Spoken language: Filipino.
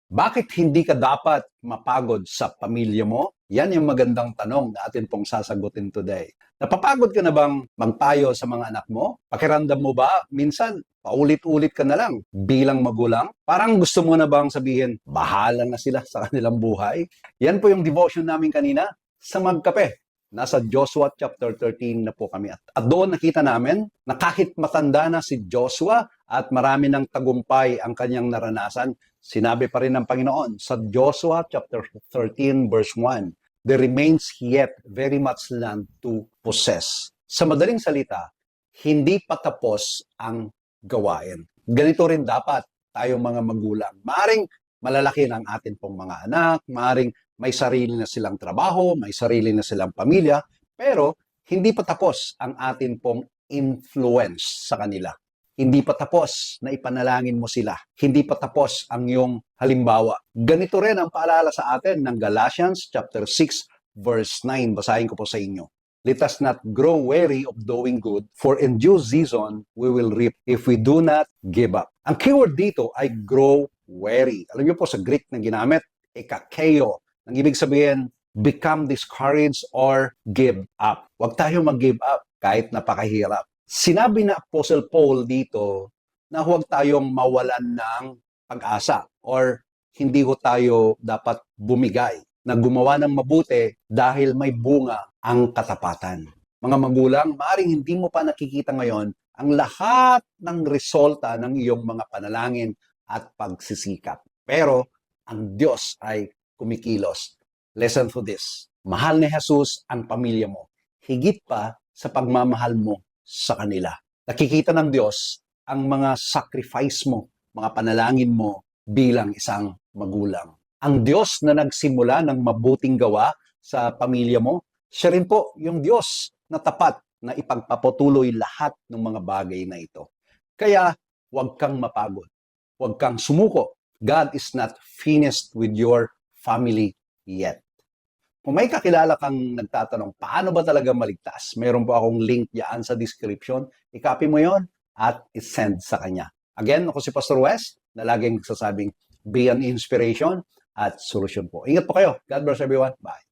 Bakit hindi ka dapat mapagod sa pamilya mo? Yan yung magandang tanong na atin pong sasagutin today. Napapagod ka na bang magpayo sa mga anak mo? Pakiramdam mo ba minsan paulit-ulit ka na lang bilang magulang? Parang gusto mo na bang sabihin, bahala na sila sa kanilang buhay? Yan po yung devotion namin kanina sa Magkape. Nasa Joshua chapter 13 na po kami. At doon nakita namin na kahit matanda na si Joshua at marami ng tagumpay ang kanyang naranasan, sinabi pa rin ng Panginoon sa Joshua chapter 13 verse 1, there remains yet very much land to possess. Sa madaling salita, hindi pa tapos ang gawain. Ganito rin dapat tayong mga magulang. Maaring malalaki ng atin pong mga anak, maaring may sarili na silang trabaho, may sarili na silang pamilya, pero hindi pa tapos ang atin pong influence sa kanila. Hindi pa tapos na ipanalangin mo sila. Hindi pa tapos ang iyong halimbawa. Ganito rin ang paalala sa atin ng Galatians chapter 6 verse 9. Basahin ko po sa inyo. Let us not grow weary of doing good, for in due season we will reap if we do not give up. Ang keyword dito ay grow weary. Alam niyo po sa Greek na ginamit, ekakeo. Ang ibig sabihin, become discouraged or give up. Huwag tayo mag-give up kahit napakahirap. Sinabi na Apostle Paul dito na huwag tayong mawalan ng pag-asa or hindi ko tayo dapat bumigay na gumawa ng mabuti dahil may bunga ang katapatan. Mga magulang, maaaring hindi mo pa nakikita ngayon ang lahat ng resulta ng iyong mga panalangin at pagsisikap. Pero ang Diyos ay kumikilos. Listen to this. Mahal ni Jesus ang pamilya mo. Higit pa sa pagmamahal mo sa kanila. Nakikita ng Diyos ang mga sacrifice mo, mga panalangin mo bilang isang magulang. Ang Diyos na nagsimula ng mabuting gawa sa pamilya mo, siya rin po yung Diyos na tapat na ipagpapatuloy lahat ng mga bagay na ito. Kaya huwag kang mapagod. Huwag kang sumuko. God is not finished with your family yet. Kung may kakilala kang nagtatanong, paano ba talaga maligtas? Meron po akong link diyan sa description. I-copy mo yon at i-send sa kanya. Again, ako si Pastor Wes, na laging nagsasabing, be an inspiration at solusyon po. Ingat po kayo. God bless everyone. Bye.